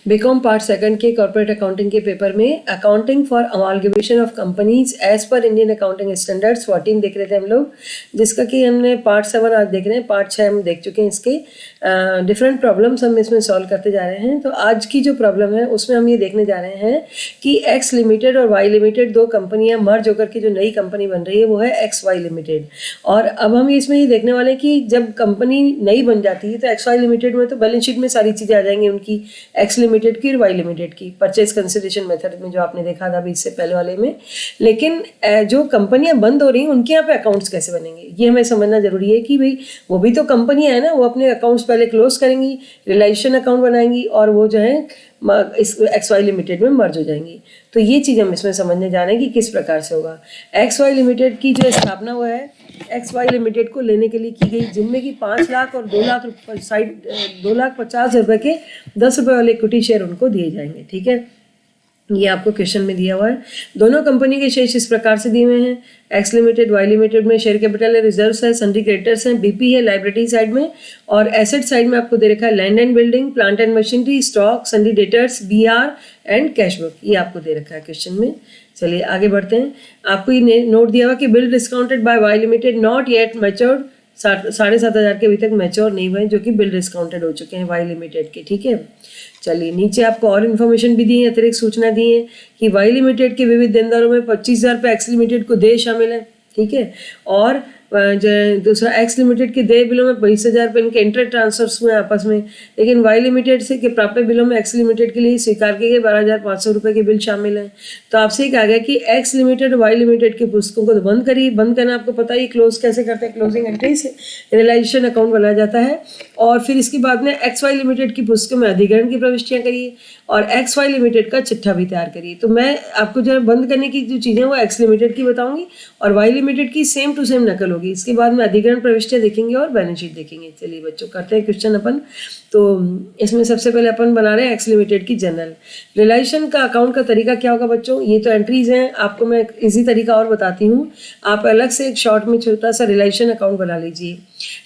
BCom part second के corporate accounting के paper में accounting for amalgamation of companies as per Indian accounting standards 14 देख रहे थे हम लोग, जिसका कि हमने पार्ट 7 आज देख रहे हैं, पार्ट 6 हम देख चुके हैं। इसके डिफरेंट प्रॉब्लम्स हम इसमें सॉल्व करते जा रहे हैं। तो आज की जो प्रॉब्लम है उसमें हम ये देखने जा रहे हैं कि एक्स लिमिटेड और वाई लिमिटेड दो कंपनियां मर्ज होकर के जो नई कंपनी बन रही है वो है एक्स वाई लिमिटेड। और अब हम इसमें ये देखने वाले हैं कि जब कंपनी नई बन जाती है तो एक्स वाई लिमिटेड में तो बैलेंस शीट में सारी चीज़ें आ जाएंगी उनकी, एक्स लिमिटेड की और वाई लिमिटेड की, परचेज कंसिडरेशन मेथड में जो आपने देखा था अभी इससे पहले वाले में। लेकिन जो कंपनियां बंद हो रही हैं उनके यहाँ पे अकाउंट्स कैसे बनेंगे ये हमें समझना जरूरी है कि भाई वो भी तो कंपनियां है ना, वो अपने अकाउंट्स पहले क्लोज करेंगी, रिलेशन अकाउंट बनाएंगी और वो जो है इस एक्स वाई लिमिटेड में मर्ज हो जाएंगी। तो ये चीज़ हम इसमें समझने जा रहे हैं कि किस प्रकार से होगा। एक्स वाई लिमिटेड की जो स्थापना हुआ है एक्स वाई लिमिटेड को लेने के लिए की गई, जिनमें कि 5 लाख और 2 लाख साइड 2,50,000 के 10 रुपये वाले इक्विटी शेयर उनको दिए जाएंगे। ठीक है, ये आपको क्वेश्चन में दिया हुआ है। दोनों कंपनी के शेयर इस प्रकार से दिए हुए हैं। एक्स लिमिटेड वाई लिमिटेड में शेयर कैपिटल है, रिजर्व्स है, सन्ड्री क्रेडिटर्स हैं, बीपी है लाइबिलिटी साइड में, और एसेट साइड में आपको दे रखा है land and building, plant and machinery, stock, sundry debtors, BR and cash book. ये आपको दे रखा है क्वेश्चन में। चलिए आगे बढ़ते हैं। आपको ये नोट दिया हुआ कि bill discounted by Y limited not yet matured, 7,500 के अभी तक मैच्योर नहीं हुए, जो कि बिल डिस्काउंटेड हो चुके हैं वाई लिमिटेड के। ठीक है, चलिए नीचे आपको और इन्फॉर्मेशन भी दी है, अतिरिक्त सूचना दी है कि वाई लिमिटेड के विविध देनदारों में 25,000 रुपये एक्स लिमिटेड को देय शामिल है। ठीक है, और जो दूसरा एक्स लिमिटेड के देय बिलों में 22,000 रुपये इनके इंटर ट्रांसफर्स हुए आपस में, लेकिन वाई लिमिटेड से के प्राप्य बिलों में एक्स लिमिटेड के लिए स्वीकार किए गए 12,500 रुपये के बिल शामिल हैं। तो आपसे ये कहा गया कि एक्स लिमिटेड और वाई लिमिटेड के पुस्तकों को तो बंद करिए। बंद करना आपको पता ही, क्लोज कैसे करते हैं, क्लोजिंग एंट्री से रियलाइजेशन अकाउंट बनाया जाता है। और फिर इसके बाद में एक्स वाई लिमिटेड की पुस्तकों में अधिग्रहण की प्रविष्टियाँ करिए और एक्स वाई लिमिटेड का चिट्ठा भी तैयार करिए। तो मैं आपको जो है बंद करने की जो चीज़ें वो एक्स लिमिटेड की बताऊंगी और वाई लिमिटेड की सेम टू सेम नकल होगी। इसके बाद में अधिग्रहण प्रविष्टियाँ देखेंगे और बैलेंस शीट देखेंगे। चलिए बच्चों करते हैं क्वेश्चन अपन। तो इसमें सबसे पहले अपन बना रहे हैं एक्स लिमिटेड की जनरल रियलाइजेशन का अकाउंट का तरीका क्या होगा बच्चों। ये तो एंट्रीज हैं, आपको मैं इजी तरीका और बताती हूँ। आप अलग से एक शॉर्ट में छोटा सा रियलाइजेशन अकाउंट बना लीजिए।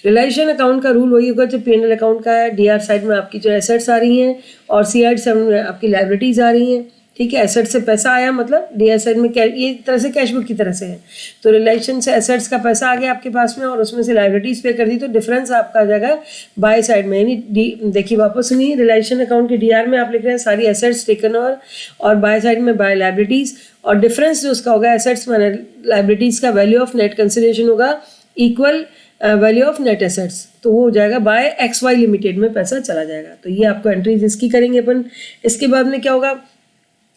रियलाइजेशन अकाउंट का रूल वही होगा जो पी&एल अकाउंट का है। डीआर साइड में आपकी जो एसेट्स आ रही हैं और सीआर साइड में आपकी लाइबिलिटीज आ रही हैं। ठीक है, एसेट से पैसा आया मतलब डीआर साइड में ये तरह से कैश बुक की तरह से है। तो रियलाइजेशन से एसेट्स का पैसा आ गया आपके पास में और उसमें से लाइबिलिटीज पे कर दी, तो डिफरेंस आपका आ जाएगा बाय साइड में। यानी देखिए वापस सुनिए, रियलाइजेशन अकाउंट के डीआर में आप लिख रहे हैं सारी एसेट्स टेकन और बाय साइड में बाय लाइबिलिटीज, और डिफरेंस जो उसका होगा एसेट्स में लाइबिलिटीज का वैल्यू ऑफ नेट कंसिडरेशन होगा equal value of net assets, तो वो हो जाएगा बाय एक्स वाई लिमिटेड में पैसा चला जाएगा। तो ये आपको एंट्रीज इसकी करेंगे अपन। इसके बाद में क्या होगा,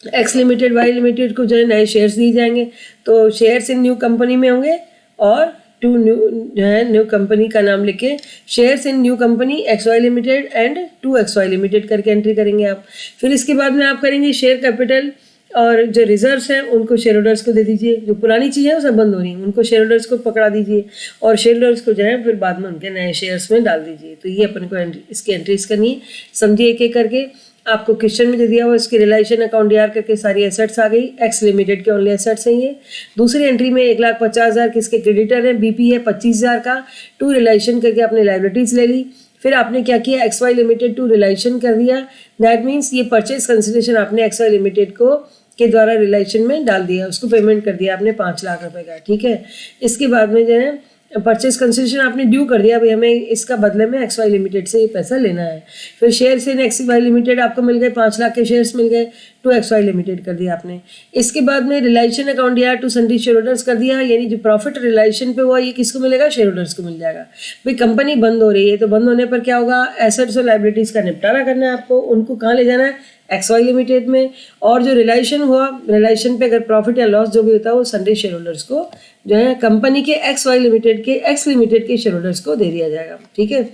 एक्स लिमिटेड वाई लिमिटेड को जो है नए शेयर्स दिए जाएंगे। तो शेयर्स इन न्यू कंपनी में होंगे और टू न्यू जो है न्यू कंपनी का नाम लिख के shares in new company X Y limited and to X Y limited करके एंट्री करेंगे आप। फिर इसके बाद में आप करेंगे शेयर कैपिटल और जो रिजर्व्स हैं उनको शेयर होल्डर्स को दे दीजिए। जो पुरानी चीज़ें हैं वो सब बंद हो रही हैं, उनको शेयर होल्डर्स को पकड़ा दीजिए और शेयर होल्डर्स को जो है फिर बाद में उनके नए शेयर्स में डाल दीजिए। तो ये अपन को इसकी एंट्रीज करनी है, समझिए एक एक करके। आपको क्वेश्चन में जो दिया हुआ इसकी रियलाइजेशन अकाउंट डीआर करके सारी एसेट्स आ गई। एक्स लिमिटेड के ओनली एसेट्स हैं ये। दूसरी एंट्री में 1,50,000 किसके क्रेडिटर है, बीपी है 25,000 का, टू रियलाइजेशन करके आपने लाइबिलिटीज ले ली। फिर आपने क्या किया, X Y limited to realisation कर दिया। दैट मीन्स ये परचेज कंसिडरेशन आपने एक्स वाई लिमिटेड को के द्वारा रियलाइजेशन में डाल दिया, उसको पेमेंट कर दिया आपने 5 लाख रुपए का। ठीक है, इसके बाद में जो है परचेज कंसिडरेशन आपने ड्यू कर दिया, भाई हमें इसका बदले में एक्स वाई लिमिटेड से ये पैसा लेना है। फिर shares in X Y limited आपको मिल गए, 5 लाख के शेयर्स मिल गए, टू एक्स वाई लिमिटेड कर दिया आपने। इसके बाद में रियलाइजेशन अकाउंट दिया टू सन्ड्री शेयर होल्डर्स कर दिया, यानी जो प्रॉफिट रियलाइजेशन पे हुआ ये किसको मिलेगा, शेयर होल्डर्स को मिल जाएगा। भाई कंपनी बंद हो रही है तो बंद होने पर क्या होगा, एसेट्स और लाइबिलिटीज का निपटारा करना है आपको, उनको कहाँ ले जाना है, एक्स वाई लिमिटेड में। और जो रियलाइजेशन हुआ, रियलाइजेशन पे अगर प्रॉफिट या लॉस जो भी होता है वो सन्ड्री शेयर होल्डर्स को जो है कंपनी के एक्स वाई लिमिटेड के एक्स लिमिटेड के शेयर होल्डर्स को दे दिया जाएगा। ठीक है,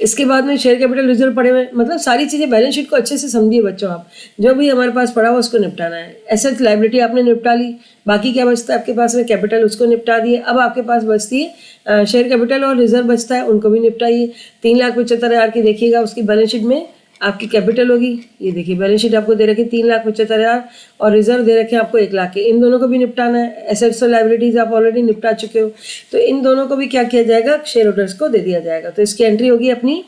इसके बाद में शेयर कैपिटल रिजर्व पड़े हुए, मतलब सारी चीज़ें बैलेंस शीट को अच्छे से समझिए बच्चों। आप जो भी हमारे पास पड़ा हुआ उसको निपटाना है। एसेट लाइबिलिटी आपने निपटा ली, बाकी क्या बचता है आपके पास में, कैपिटल, उसको निपटा दिए। अब आपके पास बचती है शेयर कैपिटल और रिजर्व बचता है, उनको भी निपटाइए। 3,75,000 की देखिएगा उसकी बैलेंस शीट में आपकी कैपिटल होगी। ये देखिए बैलेंस शीट आपको दे रखी 3,75,000 और रिजर्व दे रखे आपको 1 लाख के। इन दोनों को भी निपटाना है। एसेट्स और लाइबिलिटीज आप ऑलरेडी निपटा चुके हो, तो इन दोनों को भी क्या किया जाएगा, शेयर होल्डर्स को दे दिया जाएगा। तो इसकी एंट्री होगी अपनी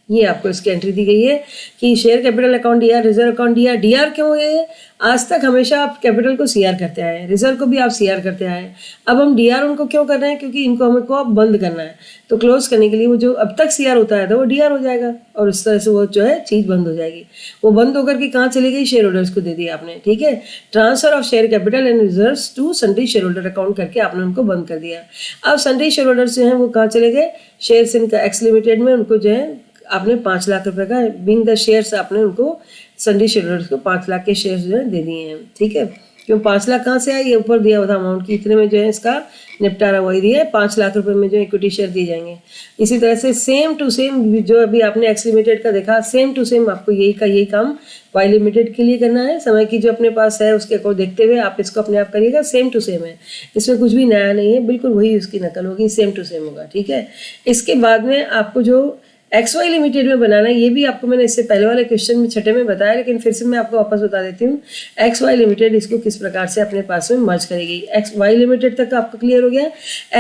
ये आपको इसकी एंट्री दी गई है कि share capital account DR, reserve account DR. DR क्यों है? आज तक हमेशा आप कैपिटल को सीआर करते आए हैं, रिजर्व को भी आप सीआर करते आए हैं। अब हम डीआर उनको क्यों कर रहे हैं? क्योंकि इनको हमको अब बंद करना है, तो क्लोज करने के लिए वो जो अब तक सीआर होता है तो वो डीआर हो जाएगा और उस तरह से वो जो है चीज़ बंद हो जाएगी। वो बंद होकर के कहाँ चली गई? शेयर होल्डर्स को दे दी आपने, ठीक है। Transfer of share capital and reserves to sundry share holder account करके आपने उनको बंद कर दिया। अब सन्ड्री शेयर होल्डर्स जो हैं वो कहाँ चले गए? शेयर्स इनका एक्स लिमिटेड में उनको जो है आपने 5 लाख रुपए का बिंग द शेयर्स आपने उनको सन्ड्री शेयर होल्डर्स को 5 लाख के शेयर्स जो है दे दिए हैं, ठीक है। क्यों 5 लाख कहाँ से आए? ये ऊपर दिया हुआ था अमाउंट की, इतने में जो है इसका निपटारा वही दिया है। 5 लाख रुपए में जो इक्विटी शेयर दिए जाएंगे। इसी तरह से सेम टू सेम जो अभी आपने एक्स लिमिटेड का देखा, सेम टू सेम आपको यही काम वाई लिमिटेड के लिए करना है। समय की जो अपने पास है उसके को देखते हुए आप इसको अपने आप करिएगा। सेम टू सेम है, इसमें कुछ भी नया नहीं है, बिल्कुल वही उसकी नकल होगी, सेम टू सेम होगा, ठीक है। इसके बाद में आपको जो एक्स वाई लिमिटेड में बनाना है, ये भी आपको मैंने इससे पहले वाले क्वेश्चन में छठे में बताया, लेकिन फिर से मैं आपको वापस बता देती हूँ। एक्स वाई लिमिटेड इसको किस प्रकार से अपने पास में मर्ज करेगी। एक्स वाई लिमिटेड तक आपको क्लियर हो गया।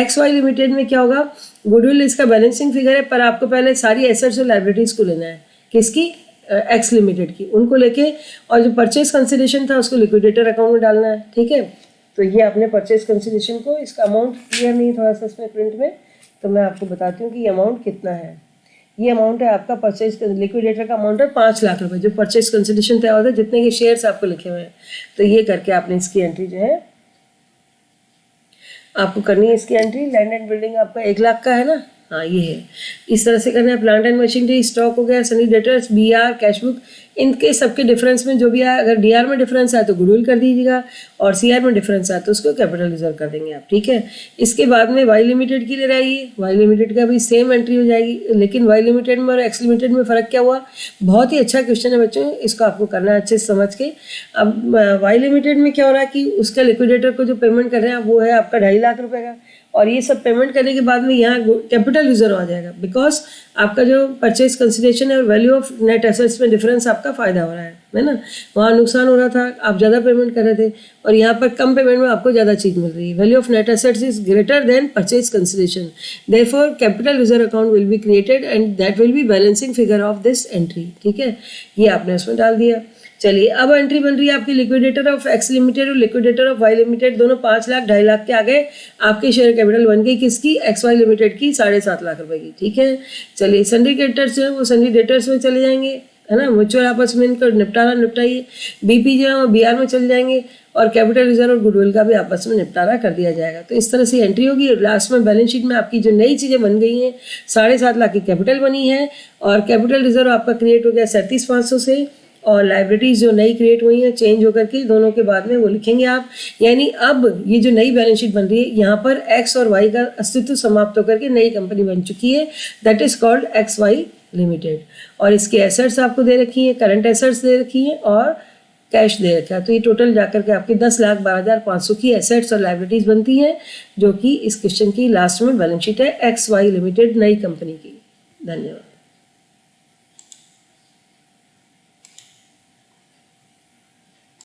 एक्स वाई लिमिटेड में क्या होगा? गुडविल इसका बैलेंसिंग फिगर है, पर आपको पहले सारी एसेट्स और लाइबिलिटीज को लेना है। किसकी? एक्स लिमिटेड की, उनको लेके और जो परचेज कंसिडरेशन था उसको लिक्विडेटर अकाउंट में डालना है, ठीक है। तो ये आपने परचेज कंसिडरेशन को, इसका अमाउंट क्लियर नहीं थोड़ा सा इसमें प्रिंट में, तो मैं आपको बताती हूँ कि ये अमाउंट कितना है। ये अमाउंट है आपका परचेज लिक्विडेटर का अमाउंट है 5 लाख रुपए, जो परचेज कंसिडरेशन तय होता है, जितने के शेयर्स आपको लिखे हुए हैं। तो ये करके आपने इसकी एंट्री जो है आपको करनी है। इसकी एंट्री लैंड एंड बिल्डिंग आपका 1 लाख का है ना, हाँ ये है। इस तरह से करना है। प्लांट एंड मशीनरी, स्टॉक हो गया, sundry debtors, BR, cash book, इनके सबके डिफरेंस में जो भी आए, अगर डीआर में डिफरेंस आए तो गुडविल कर दीजिएगा और सीआर में डिफरेंस आए तो उसको कैपिटल रिजर्व कर देंगे आप, ठीक है। इसके बाद में वाई लिमिटेड की ले रही वाई लिमिटेड का भी सेम एंट्री हो जाएगी, लेकिन वाई लिमिटेड में और एक्स लिमिटेड में फ़र्क क्या हुआ? बहुत ही अच्छा क्वेश्चन है बच्चों, इसको आपको करना है अच्छे से समझ के। अब वाई लिमिटेड में क्या हो रहा है कि उसका लिक्विडेटर को जो पेमेंट कर रहे हैं वो है आपका 2.5 लाख रुपये का, और ये सब पेमेंट करने के बाद में यहाँ कैपिटल रिजर्व आ जाएगा, बिकॉज आपका जो परचेज कंसिडरेशन है और वैल्यू ऑफ नेट एसेट्स में डिफरेंस आपका फ़ायदा हो रहा है ना। वहाँ नुकसान हो रहा था, आप ज़्यादा पेमेंट कर रहे थे, और यहाँ पर कम पेमेंट में आपको ज़्यादा चीज़ मिल रही है। Value of net assets is greater than purchase consideration, therefore capital reserve account will be created and that will be balancing figure of this entry, ठीक है। ये आपने उसमें डाल दिया। चलिए अब एंट्री बन रही है आपकी लिक्विडेटर ऑफ एक्स लिमिटेड और लिक्विडेटर ऑफ वाई लिमिटेड, दोनों 5 लाख 2.5 लाख के आ गए। आपकी शेयर कैपिटल बन गई किसकी? एक्स वाई लिमिटेड की 7.5 लाख रुपए की, ठीक है। चलिए सिंडिकेटर्स जो है वो सिंडिकेटर्स में चले जाएंगे, है ना, म्यूचुअल आपस में इनका निपटाइए। बीपी जो है वो बीआर में चले जाएंगे और कैपिटल रिजर्व और गुडविल का भी आपस में निपटारा कर दिया जाएगा। तो इस तरह से एंट्री होगी। लास्ट में बैलेंस शीट में आपकी जो नई चीज़ें बन गई हैं, 7.5 लाख की कैपिटल बनी है और कैपिटल रिजर्व आपका क्रिएट हो गया 37,500 से, और लाइब्रेरीज जो नई क्रिएट हुई हैं चेंज होकर के दोनों के बाद में वो लिखेंगे आप। यानी अब ये जो नई बैलेंस शीट बन रही है, यहाँ पर एक्स और वाई का अस्तित्व समाप्त होकर के नई कंपनी बन चुकी है, that is called X Y limited. और इसके एसेट्स आपको दे रखी हैं, करंट एसेट्स दे रखी हैं और कैश दे रखा है। तो ये टोटल जाकर के आपकी 10,12,500 की एसेट्स और लाइब्रेरीज बनती हैं, जो कि इस क्वेश्चन की लास्ट में बैलेंस शीट है एक्स वाई लिमिटेड नई कंपनी की। धन्यवाद।